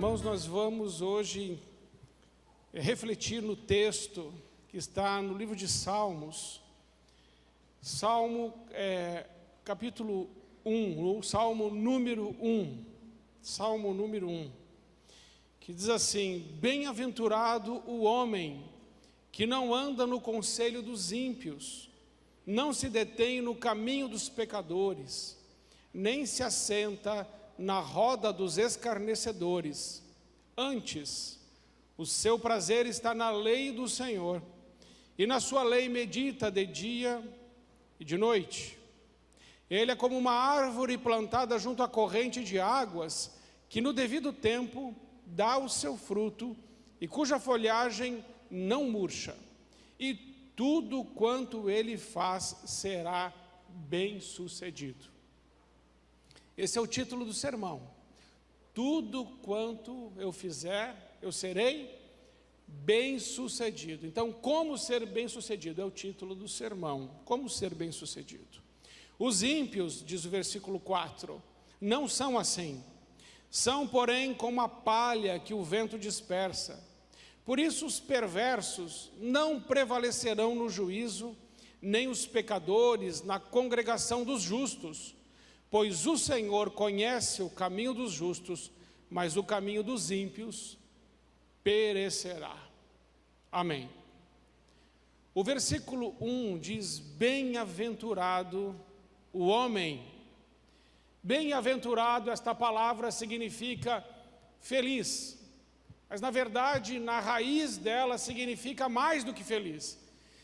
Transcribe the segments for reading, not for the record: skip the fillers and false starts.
Irmãos, nós vamos hoje refletir no texto que está no livro de Salmos, capítulo 1, ou Salmo número 1, que diz assim: bem-aventurado o homem que não anda no conselho dos ímpios, não se detém no caminho dos pecadores, nem se assenta na roda dos escarnecedores. Antes, o seu prazer está na lei do Senhor, e na sua lei medita de dia e de noite. Ele é como uma árvore plantada junto à corrente de águas, que no devido tempo dá o seu fruto, e cuja folhagem não murcha, e tudo quanto ele faz será bem-sucedido. Esse é o título do sermão. Tudo quanto eu fizer, eu serei bem-sucedido. Então, como ser bem-sucedido? É o título do sermão. Como ser bem-sucedido? Os ímpios, diz o versículo 4, não são assim. São, porém, como a palha que o vento dispersa. Por isso os perversos não prevalecerão no juízo, nem os pecadores na congregação dos justos. Pois o Senhor conhece o caminho dos justos, mas o caminho dos ímpios perecerá. Amém. O versículo 1 diz: bem-aventurado o homem. Bem-aventurado, esta palavra significa feliz, mas na verdade, na raiz dela significa mais do que feliz,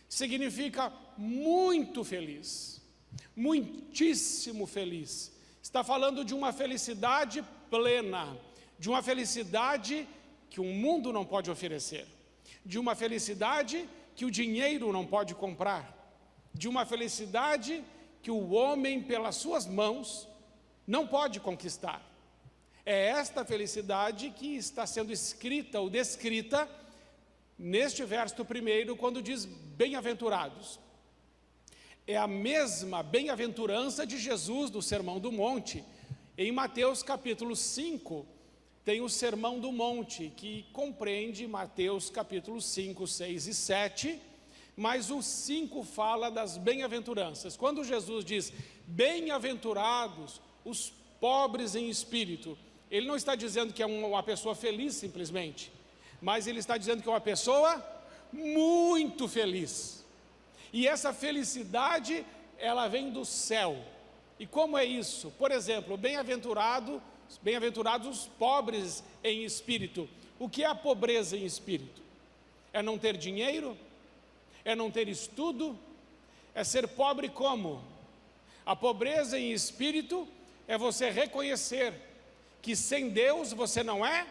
significa muito feliz, muitíssimo feliz. Está falando de uma felicidade plena, de uma felicidade que o mundo não pode oferecer, de uma felicidade que o dinheiro não pode comprar, de uma felicidade que o homem pelas suas mãos não pode conquistar. É esta felicidade que está sendo escrita ou descrita neste verso primeiro, quando diz bem-aventurados. É a mesma bem-aventurança de Jesus do Sermão do Monte. Em Mateus capítulo 5, tem o Sermão do Monte, que compreende Mateus capítulo 5, 6 e 7, mas o 5 fala das bem-aventuranças. Quando Jesus diz bem-aventurados os pobres em espírito, ele não está dizendo que é uma pessoa feliz simplesmente, mas ele está dizendo que é uma pessoa muito feliz. E essa felicidade, ela vem do céu. E como é isso? Por exemplo, bem-aventurados os pobres em espírito. O que é a pobreza em espírito? É não ter dinheiro? É não ter estudo? É ser pobre como? A pobreza em espírito é você reconhecer que sem Deus você não é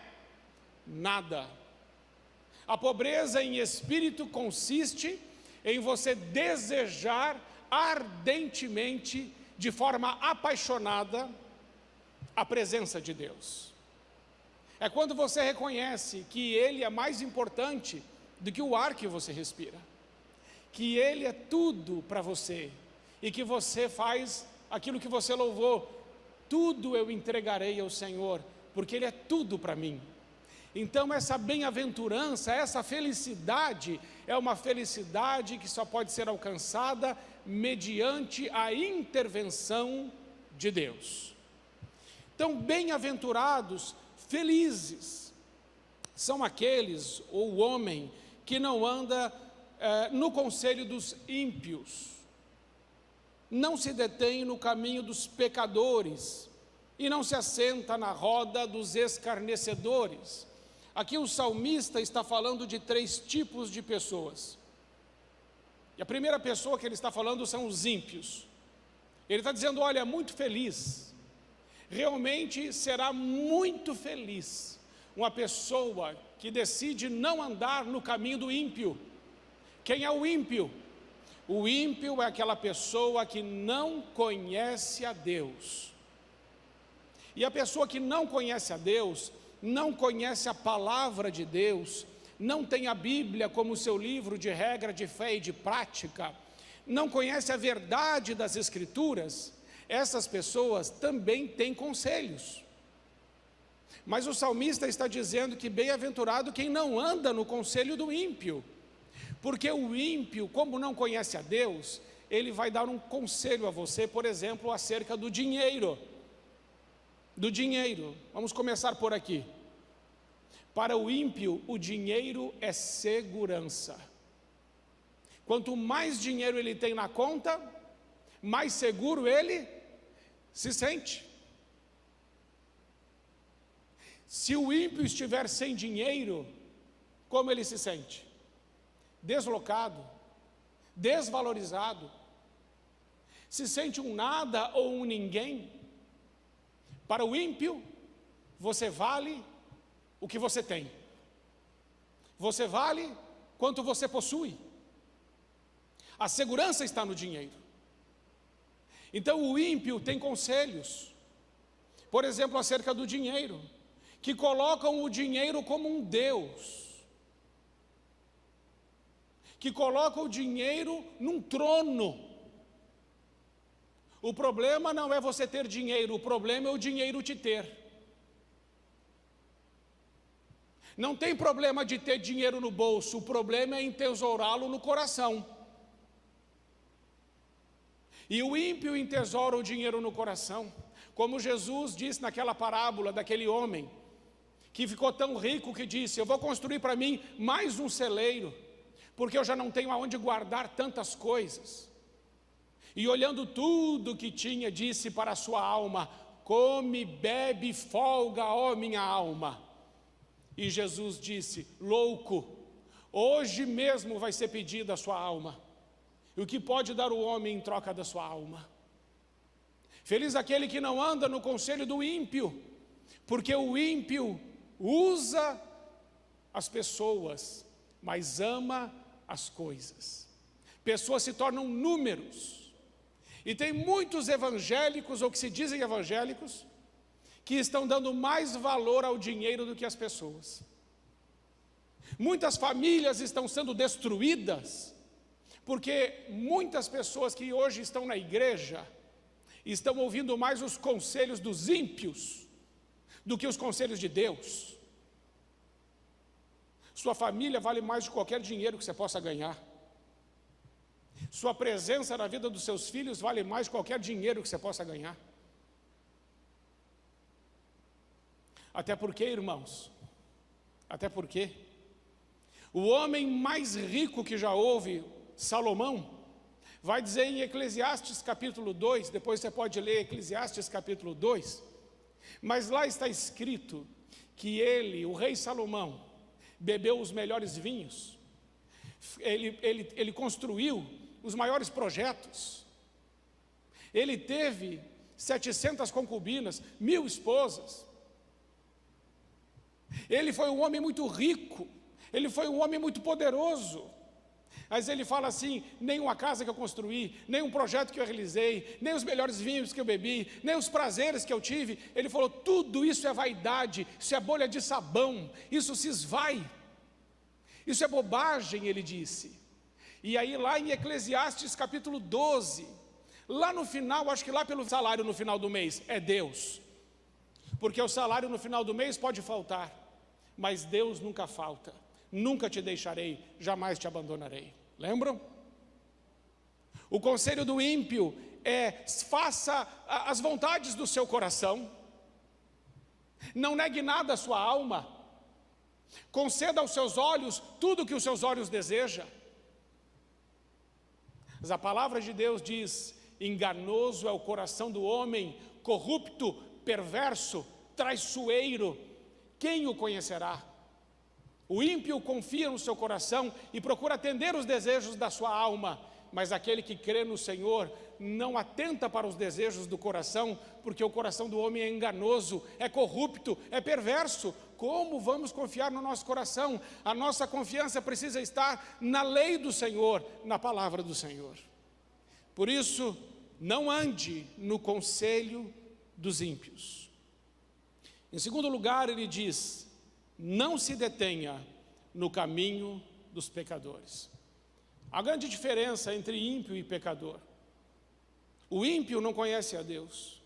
nada. A pobreza em espírito consiste em você desejar ardentemente, de forma apaixonada, a presença de Deus. É quando você reconhece que Ele é mais importante do que o ar que você respira, que Ele é tudo para você, e que você faz aquilo que você louvou: tudo eu entregarei ao Senhor, porque Ele é tudo para mim. Então essa bem-aventurança, essa felicidade, é uma felicidade que só pode ser alcançada mediante a intervenção de Deus. Então, bem-aventurados, felizes, são aqueles, ou o homem, que não anda no conselho dos ímpios, não se detém no caminho dos pecadores, e não se assenta na roda dos escarnecedores. Aqui o salmista está falando de 3 tipos de pessoas. E a primeira pessoa que ele está falando são os ímpios. Ele está dizendo: olha, muito feliz, realmente será muito feliz uma pessoa que decide não andar no caminho do ímpio. Quem é o ímpio? O ímpio é aquela pessoa que não conhece a Deus. E a pessoa que não conhece a Deus, não conhece a palavra de Deus, não tem a Bíblia como seu livro de regra de fé e de prática, não conhece a verdade das Escrituras, essas pessoas também têm conselhos. Mas o salmista está dizendo que bem-aventurado quem não anda no conselho do ímpio, porque o ímpio, como não conhece a Deus, ele vai dar um conselho a você, por exemplo, acerca do dinheiro. Do dinheiro, vamos começar por aqui. Para o ímpio, o dinheiro é segurança. Quanto mais dinheiro ele tem na conta, mais seguro ele se sente. Se o ímpio estiver sem dinheiro, como ele se sente? Deslocado, desvalorizado, se sente um nada ou um ninguém. Para o ímpio, você vale o que você tem. Você vale quanto você possui. A segurança está no dinheiro. Então o ímpio tem conselhos, por exemplo, acerca do dinheiro, que colocam o dinheiro como um Deus, que colocam o dinheiro num trono. O problema não é você ter dinheiro, o problema é o dinheiro te ter. Não tem problema de ter dinheiro no bolso, o problema é entesourá-lo no coração. E o ímpio entesoura o dinheiro no coração, como Jesus disse naquela parábola daquele homem, que ficou tão rico que disse: eu vou construir para mim mais um celeiro, porque eu já não tenho aonde guardar tantas coisas. E olhando tudo que tinha, disse para a sua alma: come, bebe, folga, ó minha alma. E Jesus disse: louco, hoje mesmo vai ser pedida a sua alma. E o que pode dar o homem em troca da sua alma? Feliz aquele que não anda no conselho do ímpio, porque o ímpio usa as pessoas, mas ama as coisas. Pessoas se tornam números. E tem muitos evangélicos, ou que se dizem evangélicos, que estão dando mais valor ao dinheiro do que às pessoas. Muitas famílias estão sendo destruídas, porque muitas pessoas que hoje estão na igreja estão ouvindo mais os conselhos dos ímpios do que os conselhos de Deus. Sua família vale mais de qualquer dinheiro que você possa ganhar. Sua presença na vida dos seus filhos vale mais de qualquer dinheiro que você possa ganhar. Até porque, irmãos, até porque o homem mais rico que já houve, Salomão, vai dizer em Eclesiastes capítulo 2, depois você pode ler Eclesiastes capítulo 2, mas lá está escrito que ele, o rei Salomão, bebeu os melhores vinhos, ele construiu os maiores projetos, ele teve 700 concubinas, 1000 esposas, ele foi um homem muito rico, ele foi um homem muito poderoso. Mas ele fala assim: nem uma casa que eu construí, nem um projeto que eu realizei, nem os melhores vinhos que eu bebi, nem os prazeres que eu tive. Ele falou: tudo isso é vaidade, isso é bolha de sabão, isso se esvai, isso é bobagem, ele disse. E aí lá em Eclesiastes capítulo 12, lá no final, acho que lá pelo salário no final do mês, é Deus. Porque o salário no final do mês pode faltar, mas Deus nunca falta. Nunca te deixarei, jamais te abandonarei. Lembram? O conselho do ímpio é: faça as vontades do seu coração, não negue nada à sua alma, conceda aos seus olhos tudo o que os seus olhos desejam. Mas a palavra de Deus diz: enganoso é o coração do homem, corrupto, perverso, traiçoeiro, quem o conhecerá? O ímpio confia no seu coração e procura atender os desejos da sua alma, mas aquele que crê no Senhor não atenta para os desejos do coração, porque o coração do homem é enganoso, é corrupto, é perverso. Como vamos confiar no nosso coração? A nossa confiança precisa estar na lei do Senhor, na palavra do Senhor. Por isso, não ande no conselho dos ímpios. Em segundo lugar, ele diz: não se detenha no caminho dos pecadores. A grande diferença entre ímpio e pecador: o ímpio não conhece a Deus,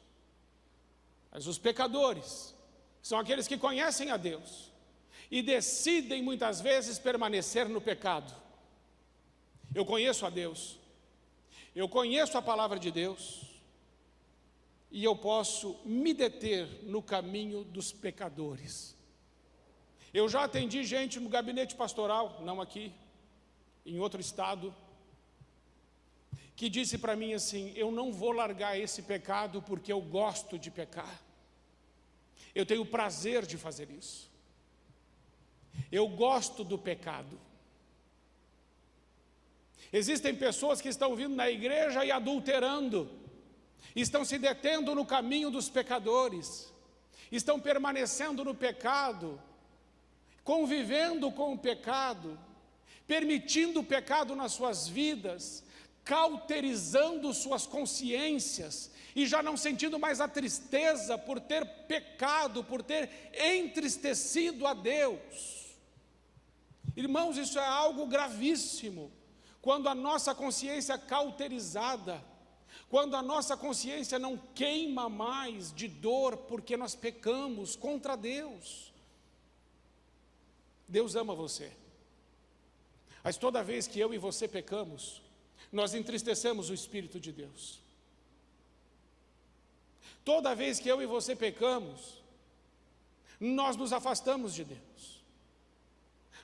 mas os pecadores são aqueles que conhecem a Deus e decidem muitas vezes permanecer no pecado. Eu conheço a Deus, eu conheço a palavra de Deus, e eu posso me deter no caminho dos pecadores. Eu já atendi gente no gabinete pastoral, não aqui, em outro estado, que disse para mim assim: eu não vou largar esse pecado porque eu gosto de pecar. Eu tenho prazer de fazer isso. Eu gosto do pecado. Existem pessoas que estão vindo na igreja e adulterando, estão se detendo no caminho dos pecadores, estão permanecendo no pecado, convivendo com o pecado, permitindo o pecado nas suas vidas, cauterizando suas consciências e já não sentindo mais a tristeza por ter pecado, por ter entristecido a Deus. Irmãos, isso é algo gravíssimo. Quando a nossa consciência é cauterizada, quando a nossa consciência não queima mais de dor porque nós pecamos contra Deus. Deus ama você, mas toda vez que eu e você pecamos, nós entristecemos o Espírito de Deus. Toda vez que eu e você pecamos, nós nos afastamos de Deus.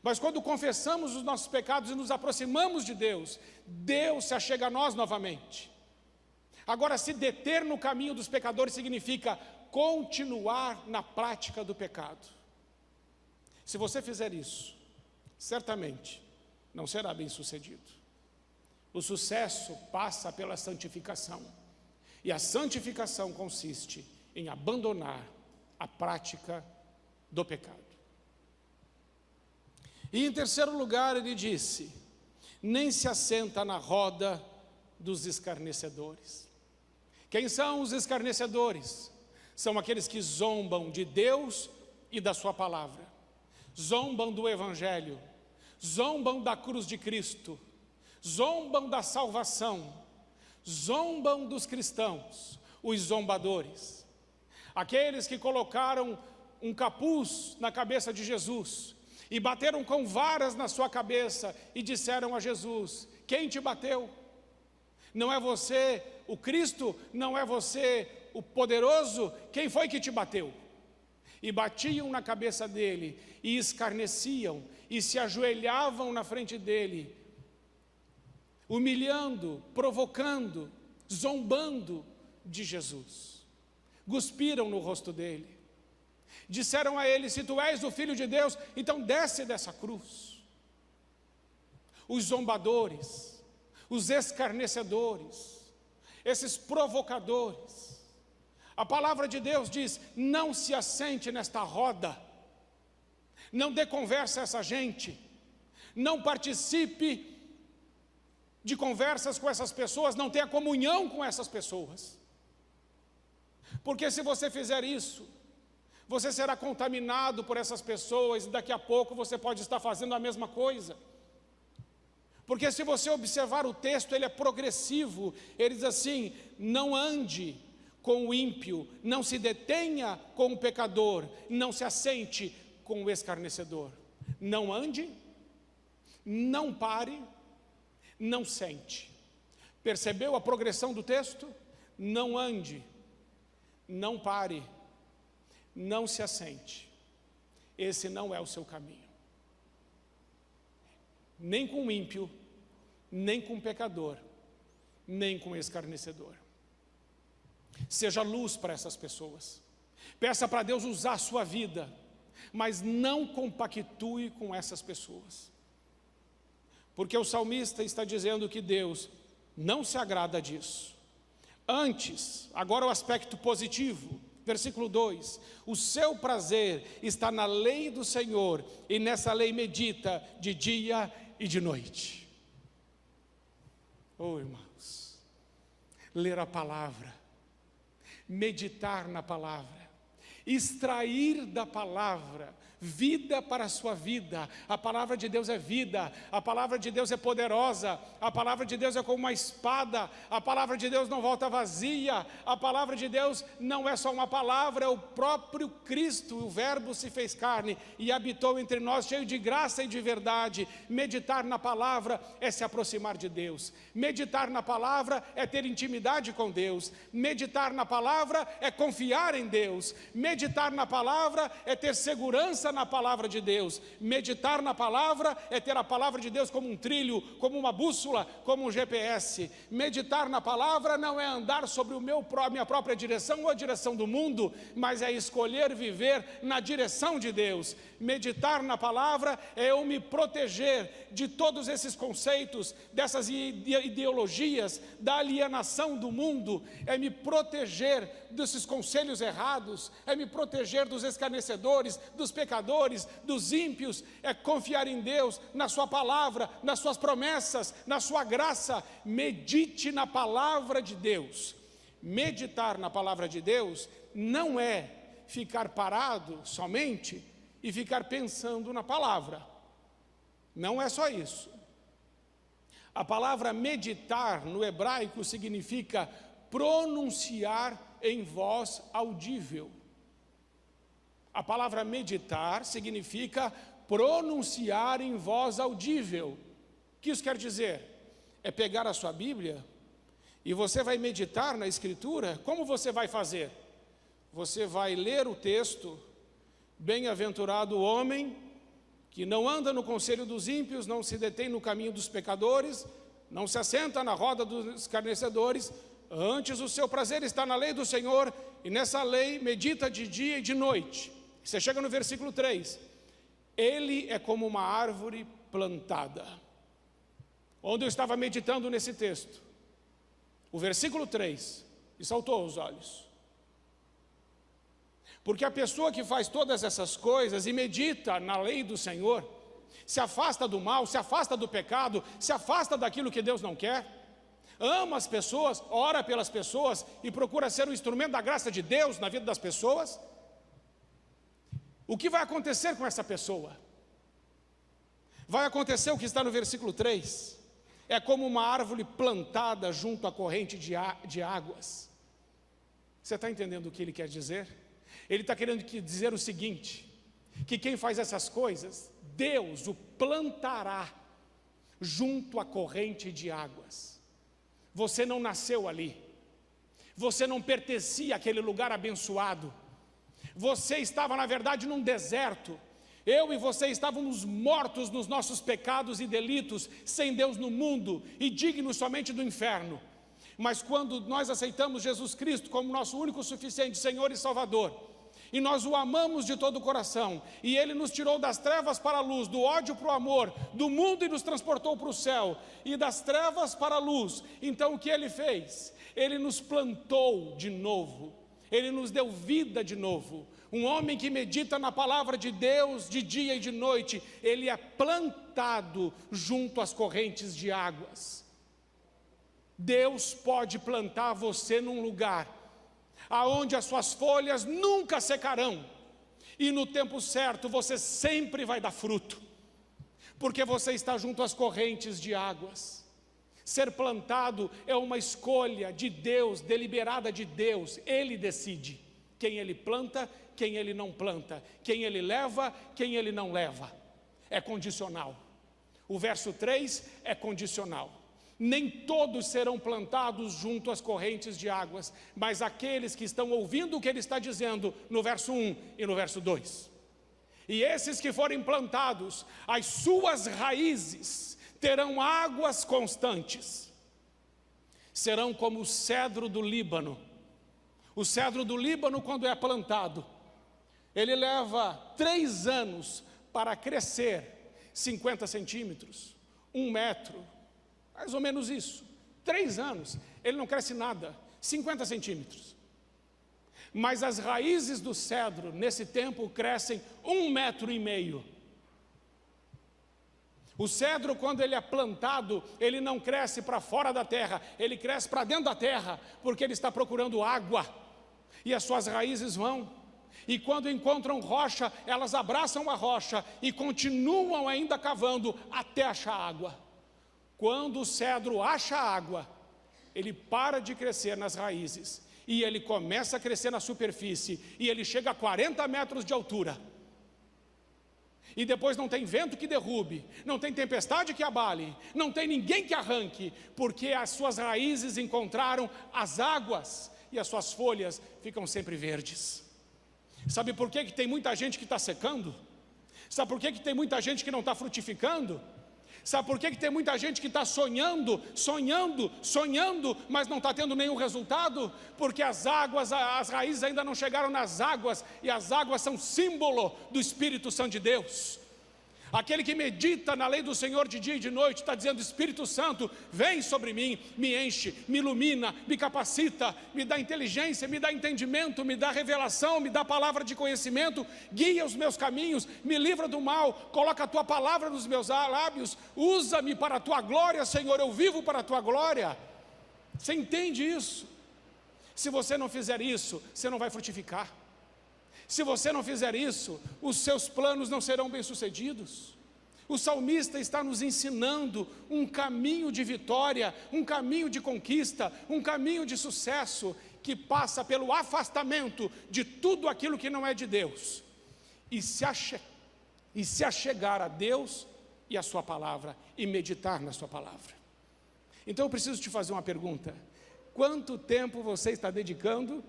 Mas quando confessamos os nossos pecados e nos aproximamos de Deus, Deus se achega a nós novamente. Agora, se deter no caminho dos pecadores significa continuar na prática do pecado. Se você fizer isso, certamente não será bem sucedido. O sucesso passa pela santificação. E a santificação consiste em abandonar a prática do pecado. E em terceiro lugar ele disse: nem se assenta na roda dos escarnecedores. Quem são os escarnecedores? São aqueles que zombam de Deus e da sua palavra, zombam do Evangelho, zombam da cruz de Cristo, zombam da salvação, zombam dos cristãos, os zombadores, aqueles que colocaram um capuz na cabeça de Jesus e bateram com varas na sua cabeça e disseram a Jesus: quem te bateu? Não é você o Cristo? Não é você o poderoso? Quem foi que te bateu? E batiam na cabeça dele, e escarneciam, e se ajoelhavam na frente dele, humilhando, provocando, zombando de Jesus. Cuspiram no rosto dele. Disseram a ele: se tu és o Filho de Deus, então desce dessa cruz. Os zombadores, os escarnecedores, esses provocadores. A palavra de Deus diz: não se assente nesta roda, não dê conversa a essa gente, não participe de conversas com essas pessoas, não tenha comunhão com essas pessoas. Porque se você fizer isso, você será contaminado por essas pessoas e daqui a pouco você pode estar fazendo a mesma coisa. Porque se você observar o texto, ele é progressivo. Ele diz assim: não ande com o ímpio, não se detenha com o pecador, não se assente com o escarnecedor. Não ande, não pare, não sente. Percebeu a progressão do texto? Não ande, não pare, não se assente. Esse não é o seu caminho. Nem com o ímpio, nem com o pecador, nem com o escarnecedor. Seja luz para essas pessoas. Peça para Deus usar a sua vida, mas não compactue com essas pessoas. Porque o salmista está dizendo que Deus não se agrada disso. Antes, agora o aspecto positivo, versículo 2: o seu prazer está na lei do Senhor, e nessa lei medita de dia e de noite. Oh, irmãos, ler a palavra, meditar na palavra, extrair da palavra vida para a sua vida. A palavra de Deus é vida, a palavra de Deus é poderosa, a palavra de Deus é como uma espada, a palavra de Deus não volta vazia, a palavra de Deus não é só uma palavra, é o próprio Cristo, o verbo se fez carne e habitou entre nós, cheio de graça e de verdade. Meditar na palavra é se aproximar de Deus, meditar na palavra é ter intimidade com Deus, meditar na palavra é confiar em Deus, meditar na palavra é ter segurança na palavra de Deus, meditar na palavra é ter a palavra de Deus como um trilho, como uma bússola, como um GPS. Meditar na palavra não é andar sobre minha própria direção ou a direção do mundo, mas é escolher viver na direção de Deus. Meditar na palavra é eu me proteger de todos esses conceitos, dessas ideologias, da alienação do mundo, é me proteger desses conselhos errados, é me proteger dos escarnecedores, dos pecadores, dos ímpios, é confiar em Deus, na sua palavra, nas suas promessas, na sua graça. Medite na palavra de Deus. Meditar na palavra de Deus não é ficar parado somente e ficar pensando na palavra. Não é só isso. A palavra meditar no hebraico significa pronunciar em voz audível. A palavra meditar significa pronunciar em voz audível. O que isso quer dizer? É pegar a sua Bíblia e você vai meditar na Escritura. Como você vai fazer? Você vai ler o texto: bem-aventurado o homem que não anda no conselho dos ímpios, não se detém no caminho dos pecadores, não se assenta na roda dos escarnecedores, antes o seu prazer está na lei do Senhor, e nessa lei medita de dia e de noite. Você chega no versículo 3, ele é como uma árvore plantada. Onde eu estava meditando nesse texto, o versículo 3, e saltou aos olhos. Porque a pessoa que faz todas essas coisas e medita na lei do Senhor, se afasta do mal, se afasta do pecado, se afasta daquilo que Deus não quer, ama as pessoas, ora pelas pessoas e procura ser um instrumento da graça de Deus na vida das pessoas. O que vai acontecer com essa pessoa? Vai acontecer o que está no versículo 3. É como uma árvore plantada junto à corrente de águas. Você está entendendo o que ele quer dizer? Ele está querendo dizer o seguinte, que quem faz essas coisas, Deus o plantará junto à corrente de águas. Você não nasceu ali, você não pertencia àquele lugar abençoado, você estava na verdade num deserto. Eu e você estávamos mortos nos nossos pecados e delitos, sem Deus no mundo e dignos somente do inferno. Mas quando nós aceitamos Jesus Cristo como nosso único, suficiente Senhor e Salvador, e nós o amamos de todo o coração, e Ele nos tirou das trevas para a luz, do ódio para o amor, do mundo e nos transportou para o céu, e das trevas para a luz. Então o que Ele fez? Ele nos plantou de novo, Ele nos deu vida de novo. Um homem que medita na palavra de Deus de dia e de noite, ele é plantado junto às correntes de águas. Deus pode plantar você num lugar aonde as suas folhas nunca secarão, e no tempo certo você sempre vai dar fruto, porque você está junto às correntes de águas. Ser plantado é uma escolha de Deus, deliberada de Deus. Ele decide quem Ele planta, quem Ele não planta, quem Ele leva, quem Ele não leva. É condicional. O verso 3 é condicional. Nem todos serão plantados junto às correntes de águas, mas aqueles que estão ouvindo o que Ele está dizendo no verso 1 e no verso 2. E esses que forem plantados, as suas raízes terão águas constantes. Serão como o cedro do Líbano. O cedro do Líbano, quando é plantado, ele leva 3 anos para crescer 50 centímetros, 1 metro, mais ou menos isso. 3 anos, ele não cresce nada, 50 centímetros. Mas as raízes do cedro, nesse tempo, crescem 1,5 metros. O cedro, quando ele é plantado, ele não cresce para fora da terra, ele cresce para dentro da terra, porque ele está procurando água, e as suas raízes vão. E quando encontram rocha, elas abraçam a rocha e continuam ainda cavando até achar água. Quando o cedro acha água, ele para de crescer nas raízes e ele começa a crescer na superfície e ele chega a 40 metros de altura. E depois não tem vento que derrube, não tem tempestade que abale, não tem ninguém que arranque, porque as suas raízes encontraram as águas e as suas folhas ficam sempre verdes. Sabe por que tem muita gente que está secando? Sabe por que tem muita gente que não está frutificando? Sabe por que tem muita gente que está sonhando, mas não está tendo nenhum resultado? Porque as águas, as raízes ainda não chegaram nas águas, e as águas são símbolo do Espírito Santo de Deus. Aquele que medita na lei do Senhor de dia e de noite, está dizendo: Espírito Santo, vem sobre mim, me enche, me ilumina, me capacita, me dá inteligência, me dá entendimento, me dá revelação, me dá palavra de conhecimento, guia os meus caminhos, me livra do mal, coloca a Tua palavra nos meus lábios, usa-me para a Tua glória, Senhor, eu vivo para a Tua glória. Você entende isso? Se você não fizer isso, você não vai frutificar. Se você não fizer isso, os seus planos não serão bem-sucedidos. O salmista está nos ensinando um caminho de vitória, um caminho de conquista, um caminho de sucesso, que passa pelo afastamento de tudo aquilo que não é de Deus, e se achegar a Deus e a sua palavra, e meditar na sua palavra. Então eu preciso te fazer uma pergunta: quanto tempo você está dedicando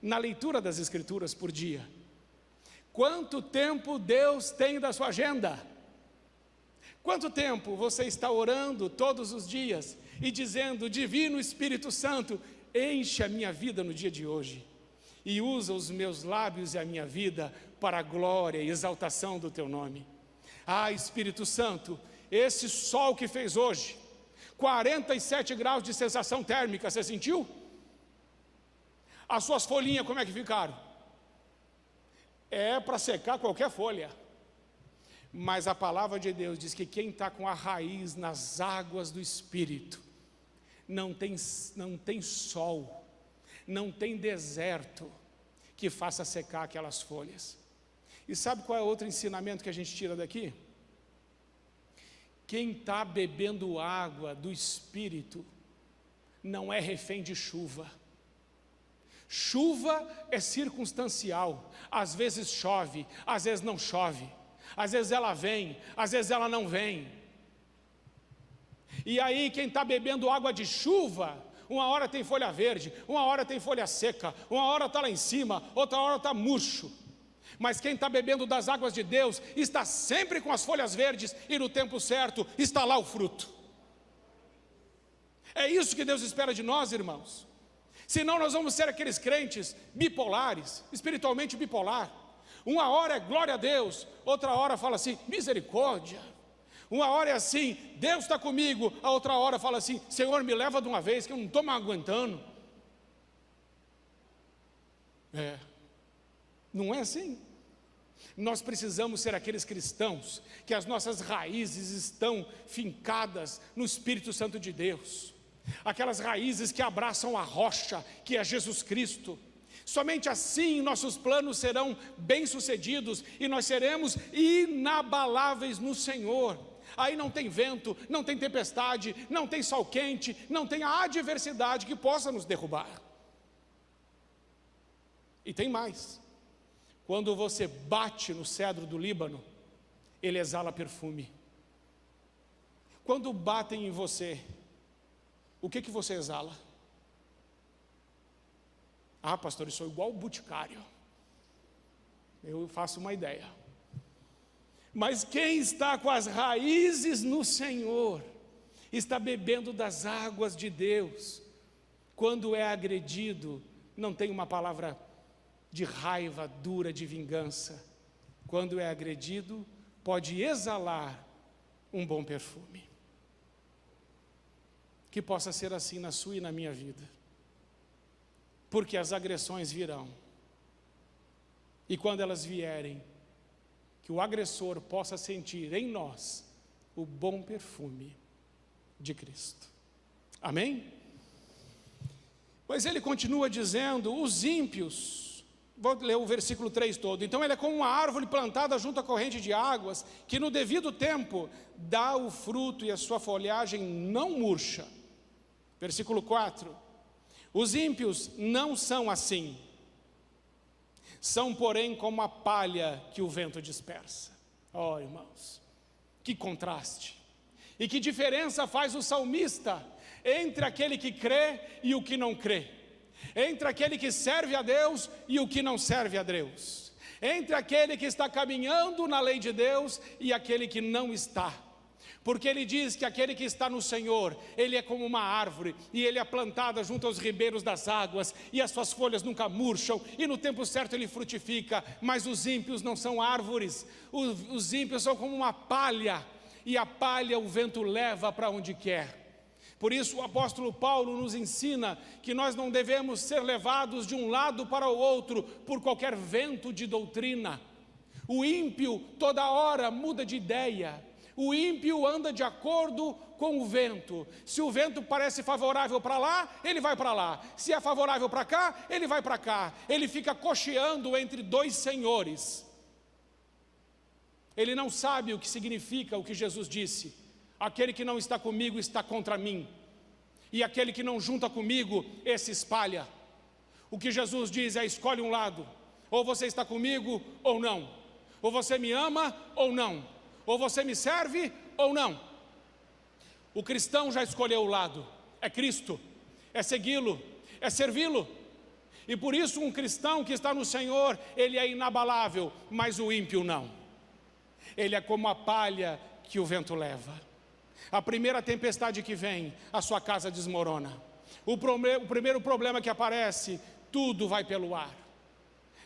na leitura das Escrituras por dia? Quanto tempo Deus tem da sua agenda? Quanto tempo você está orando todos os dias e dizendo: Divino Espírito Santo, enche a minha vida no dia de hoje e usa os meus lábios e a minha vida para a glória e exaltação do Teu nome. Ah, Espírito Santo, esse sol que fez hoje, 47 graus de sensação térmica, você sentiu? As suas folhinhas como é que ficaram? É para secar qualquer folha. Mas a palavra de Deus diz que quem está com a raiz nas águas do Espírito, não tem sol, não tem deserto que faça secar aquelas folhas. E sabe qual é outro ensinamento que a gente tira daqui? Quem está bebendo água do Espírito não é refém de chuva. Chuva é circunstancial, às vezes chove, às vezes não chove, às vezes ela vem, às vezes ela não vem. E aí quem está bebendo água de chuva, uma hora tem folha verde, uma hora tem folha seca, uma hora está lá em cima, outra hora está murcho. Mas quem está bebendo das águas de Deus, está sempre com as folhas verdes, e no tempo certo está lá o fruto. É isso que Deus espera de nós, irmãos. Senão nós vamos ser aqueles crentes bipolares, espiritualmente bipolar. Uma hora é glória a Deus, outra hora fala assim, misericórdia. Uma hora é assim, Deus está comigo, a outra hora fala assim, Senhor, me leva de uma vez que eu não estou mais aguentando. Não é assim. Nós precisamos ser aqueles cristãos que as nossas raízes estão fincadas no Espírito Santo de Deus. Aquelas raízes que abraçam a rocha, que é Jesus Cristo. Somente assim nossos planos serão bem-sucedidos e nós seremos inabaláveis no Senhor. Aí não tem vento, não tem tempestade, não tem sol quente, não tem a adversidade que possa nos derrubar. E tem mais. Quando você bate no cedro do Líbano, ele exala perfume. Quando batem em você, o que você exala? Ah, pastor, eu sou igual o boticário. Eu faço uma ideia. Mas quem está com as raízes no Senhor, está bebendo das águas de Deus. Quando é agredido, não tem uma palavra de raiva dura, de vingança. Quando é agredido, pode exalar um bom perfume. Que possa ser assim na sua e na minha vida. Porque as agressões virão. E quando elas vierem, que o agressor possa sentir em nós o bom perfume de Cristo. Amém? Pois ele continua dizendo, os ímpios Vou ler o versículo 3 todo. Então ele é como uma árvore plantada junto à corrente de águas, que no devido tempo dá o fruto e a sua folhagem não murcha. Versículo 4. Os ímpios não são assim. São, porém, como a palha que o vento dispersa. Oh, irmãos, que contraste. E que diferença faz o salmista entre aquele que crê e o que não crê. Entre aquele que serve a Deus e o que não serve a Deus, entre aquele que está caminhando na lei de Deus e aquele que não está, porque ele diz que aquele que está no Senhor, ele é como uma árvore, e ele é plantada junto aos ribeiros das águas, e as suas folhas nunca murcham, e no tempo certo ele frutifica. Mas os ímpios não são árvores, os ímpios são como uma palha, e a palha o vento leva para onde quer. Por isso o apóstolo Paulo nos ensina que nós não devemos ser levados de um lado para o outro por qualquer vento de doutrina. O ímpio toda hora muda de ideia. O ímpio anda de acordo com o vento. Se o vento parece favorável para lá, ele vai para lá. Se é favorável para cá, ele vai para cá. Ele fica cocheando entre dois senhores. Ele não sabe o que significa o que Jesus disse: aquele que não está comigo está contra mim, e aquele que não junta comigo, esse espalha. O que Jesus diz é: escolhe um lado, ou você está comigo ou não, ou você me ama ou não, ou você me serve ou não. O cristão já escolheu o lado, é Cristo, é segui-lo, é servi-lo. E por isso um cristão que está no Senhor, ele é inabalável, mas o ímpio não. Ele é como a palha que o vento leva. A primeira tempestade que vem, a sua casa desmorona. O primeiro problema que aparece, tudo vai pelo ar.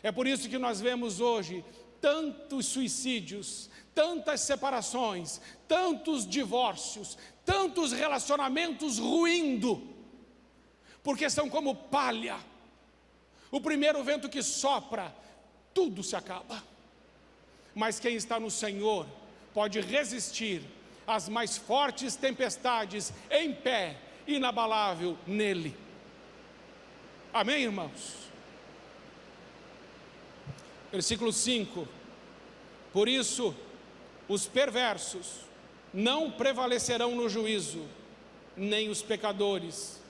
É por isso que nós vemos hoje tantos suicídios, tantas separações, tantos divórcios, tantos relacionamentos ruindo, porque são como palha. O primeiro vento que sopra, tudo se acaba. Mas quem está no Senhor pode resistir às mais fortes tempestades em pé, inabalável nele. Amém, irmãos? Versículo 5. Por isso, os perversos não prevalecerão no juízo, nem os pecadores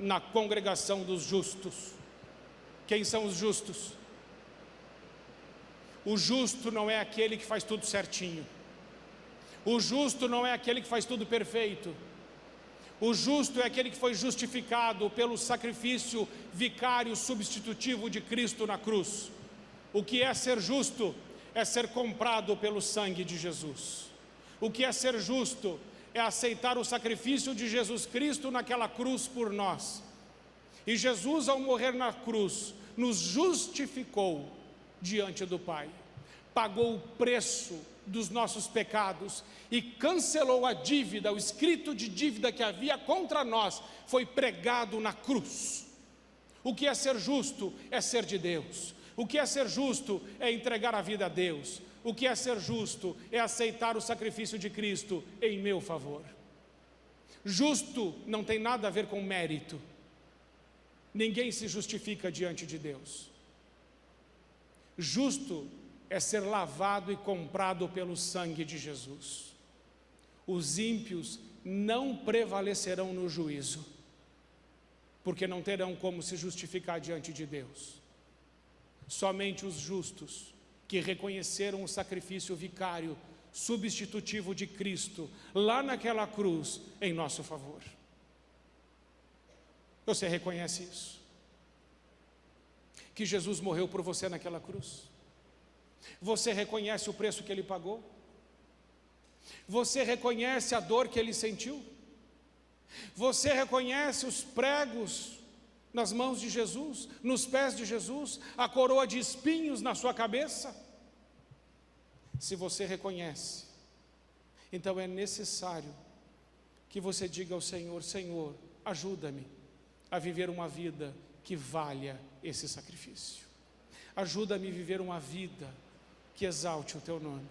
na congregação dos justos. Quem são os justos? O justo não é aquele que faz tudo certinho. O justo não é aquele que faz tudo perfeito. O justo é aquele que foi justificado pelo sacrifício vicário substitutivo de Cristo na cruz. O que é ser justo? É ser comprado pelo sangue de Jesus. O que é ser justo? É aceitar o sacrifício de Jesus Cristo naquela cruz por nós. E Jesus, ao morrer na cruz, nos justificou diante do Pai, pagou o preço dos nossos pecados e cancelou a dívida, o escrito de dívida que havia contra nós, foi pregado na cruz. O que é ser justo? É ser de Deus. O que é ser justo? É entregar a vida a Deus. O que é ser justo? É aceitar o sacrifício de Cristo em meu favor. Justo não tem nada a ver com mérito. Ninguém se justifica diante de Deus. Justo é ser lavado e comprado pelo sangue de Jesus. Os ímpios não prevalecerão no juízo, porque não terão como se justificar diante de Deus. Somente os justos, que reconheceram o sacrifício vicário, substitutivo de Cristo, lá naquela cruz, em nosso favor. Você reconhece isso? Que Jesus morreu por você naquela cruz? Você reconhece o preço que Ele pagou? Você reconhece a dor que Ele sentiu? Você reconhece os pregos nas mãos de Jesus, nos pés de Jesus, a coroa de espinhos na sua cabeça? Se você reconhece, então é necessário que você diga ao Senhor: Senhor, ajuda-me a viver uma vida que valha esse sacrifício. Ajuda-me a viver uma vida que exalte o Teu nome.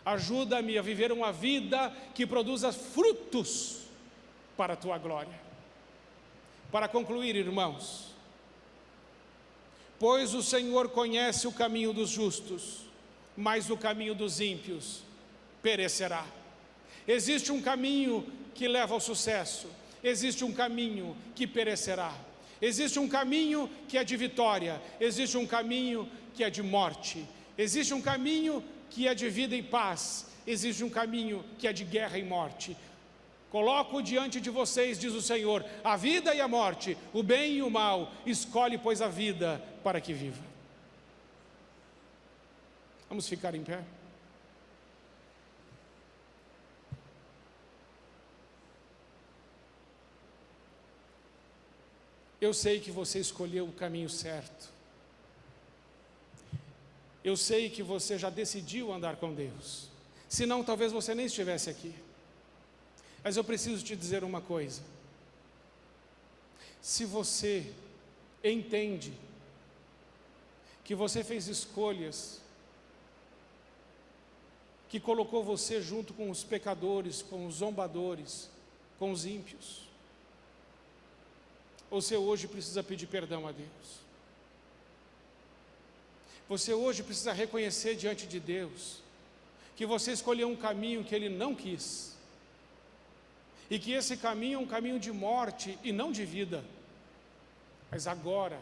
Ajuda-me a viver uma vida que produza frutos para a Tua glória. Para concluir, irmãos, Pois o Senhor conhece o caminho dos justos, mas o caminho dos ímpios perecerá. Existe um caminho que leva ao sucesso, existe um caminho que perecerá. Existe um caminho que é de vitória, existe um caminho que é de morte, existe um caminho que é de vida e paz, existe um caminho que é de guerra e morte. Coloco diante de vocês, diz o Senhor, a vida e a morte, o bem e o mal. Escolhe, pois, a vida para que viva. Vamos ficar em pé? Eu sei que você escolheu o caminho certo. Eu sei que você já decidiu andar com Deus. Senão, talvez você nem estivesse aqui. Mas eu preciso te dizer uma coisa. Se você entende que você fez escolhas que colocou você junto com os pecadores, com os zombadores, com os ímpios, você hoje precisa pedir perdão a Deus. Você hoje precisa reconhecer diante de Deus que você escolheu um caminho que Ele não quis, e que esse caminho é um caminho de morte e não de vida. Mas agora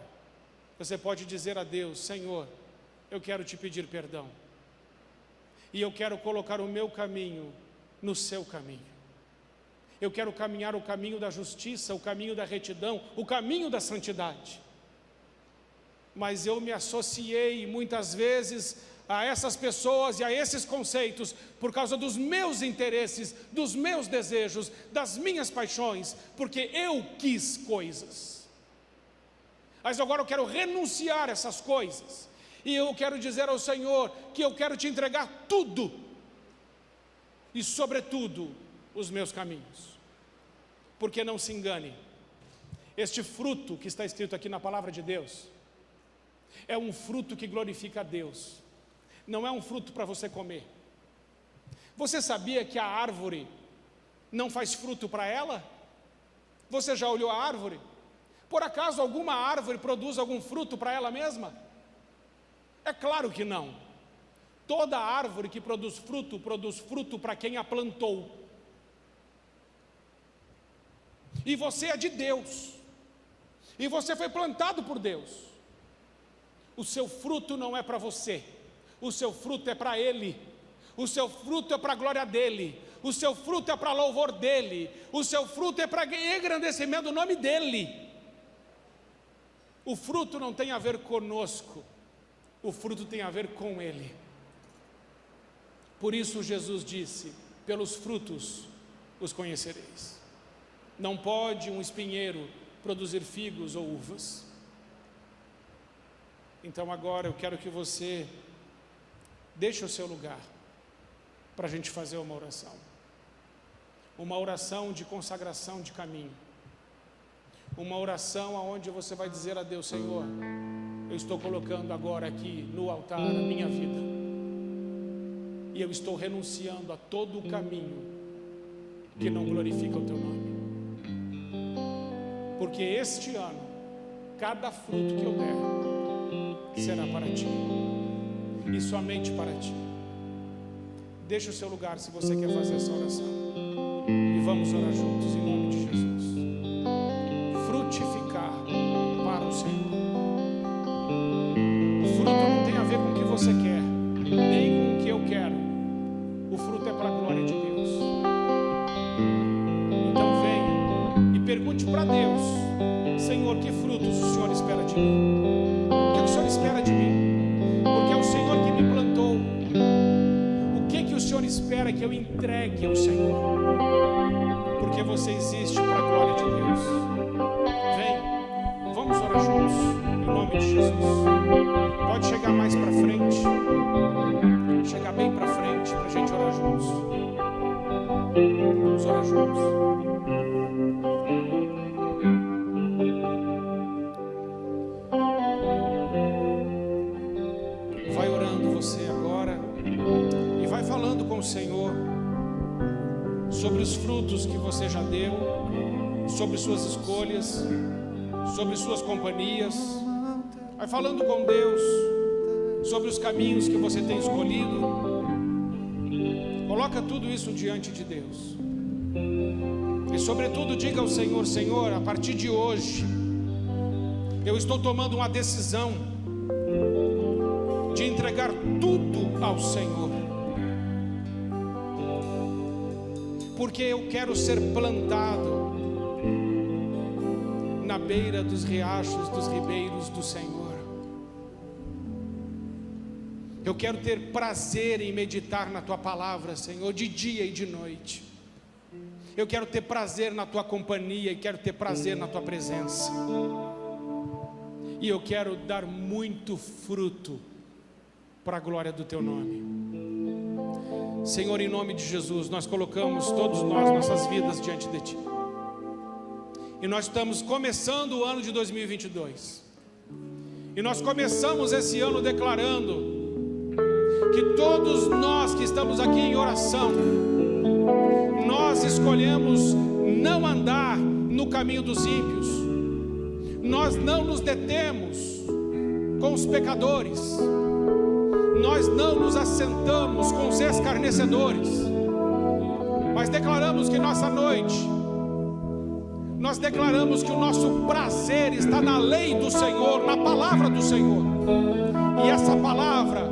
você pode dizer a Deus: Senhor, eu quero te pedir perdão, e eu quero colocar o meu caminho no seu caminho. Eu quero caminhar o caminho da justiça, o caminho da retidão, o caminho da santidade. Mas eu me associei muitas vezes a essas pessoas e a esses conceitos por causa dos meus interesses, dos meus desejos, das minhas paixões, porque eu quis coisas. Mas agora eu quero renunciar a essas coisas, e eu quero dizer ao Senhor que eu quero te entregar tudo, e sobretudo os meus caminhos. Porque não se engane, este fruto que está escrito aqui na palavra de Deus é um fruto que glorifica a Deus, não é um fruto para você comer. Você sabia que a árvore não faz fruto para ela? Você já olhou a árvore? Por acaso alguma árvore produz algum fruto para ela mesma? É claro que não. Toda árvore que produz fruto para quem a plantou. E você é de Deus, e você foi plantado por Deus. O seu fruto não é para você, o seu fruto é para Ele, o seu fruto é para a glória dEle, o seu fruto é para louvor dEle, o seu fruto é para engrandecimento do nome dEle. O fruto não tem a ver conosco, o fruto tem a ver com Ele. Por isso Jesus disse: pelos frutos os conhecereis. Não pode um espinheiro produzir figos ou uvas. Então agora eu quero que você deixe o seu lugar para a gente fazer uma oração de consagração de caminho, uma oração onde você vai dizer a Deus: Senhor, eu estou colocando agora aqui no altar a minha vida, e eu estou renunciando a todo o caminho que não glorifica o Teu nome. Porque este ano, cada fruto que eu der será para Ti, e somente para Ti. Deixe o seu lugar se você quer fazer essa oração, e vamos orar juntos em nome de Jesus. Frutificar para o Senhor. O fruto não tem a ver com o que você quer, nem com o que eu quero. O fruto é para a glória de Deus. Então venha e pergunte para Deus: Senhor, que frutos o Senhor espera de mim? O que o Senhor espera de mim? Porque é o Senhor que me plantou. O que o Senhor espera que eu entregue ao Senhor? Porque você existe para a glória de Deus. Vem, vamos orar juntos, em nome de Jesus. Pode chegar mais para frente, chegar bem para frente, para a gente orar juntos. Vamos orar juntos. Vai orando você agora e vai falando com o Senhor sobre os frutos que você já deu, sobre suas escolhas, sobre suas companhias, Vai falando com Deus sobre os caminhos que você tem escolhido. Coloca tudo isso diante de Deus. E sobretudo diga ao Senhor: Senhor, a partir de hoje eu estou tomando uma decisão de entregar tudo ao Senhor, porque eu quero ser plantado na beira dos riachos, dos ribeiros do Senhor. Eu quero ter prazer em meditar na Tua palavra, Senhor, de dia e de noite. Eu quero ter prazer na Tua companhia e quero ter prazer na Tua presença. E eu quero dar muito fruto para a glória do Teu nome. Senhor, em nome de Jesus, nós colocamos todos nós, nossas vidas diante de Ti. E nós estamos começando o ano de 2022. E nós começamos esse ano declarando que todos nós que estamos aqui em oração, nós escolhemos não andar no caminho dos ímpios. Nós não nos detemos com os pecadores. Nós não nos assentamos com os escarnecedores. Mas declaramos que nossa noite, nós declaramos que o nosso prazer está na lei do Senhor, na palavra do Senhor. E essa palavra,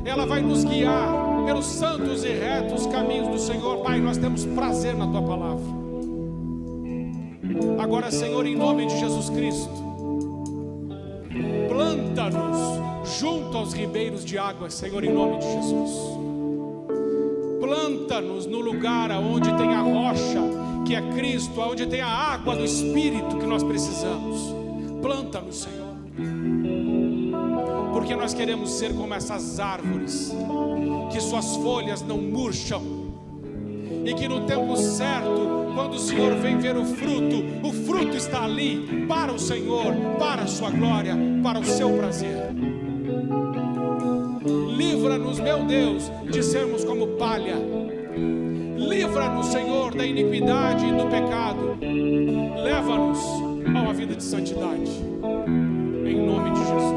ela vai nos guiar pelos santos e retos caminhos do Senhor. Pai, nós temos prazer na Tua palavra. Agora, Senhor, em nome de Jesus Cristo, planta-nos junto aos ribeiros de águas, Senhor, em nome de Jesus. Planta-nos no lugar onde tem a rocha, que é Cristo, onde tem a água do Espírito que nós precisamos. Planta-nos, Senhor, porque nós queremos ser como essas árvores, que suas folhas não murcham, e que no tempo certo, quando o Senhor vem ver o fruto está ali para o Senhor, para a sua glória, para o seu prazer. Livra-nos, meu Deus, de sermos como palha. Livra-nos, Senhor, da iniquidade e do pecado. Leva-nos a uma vida de santidade, em nome de Jesus.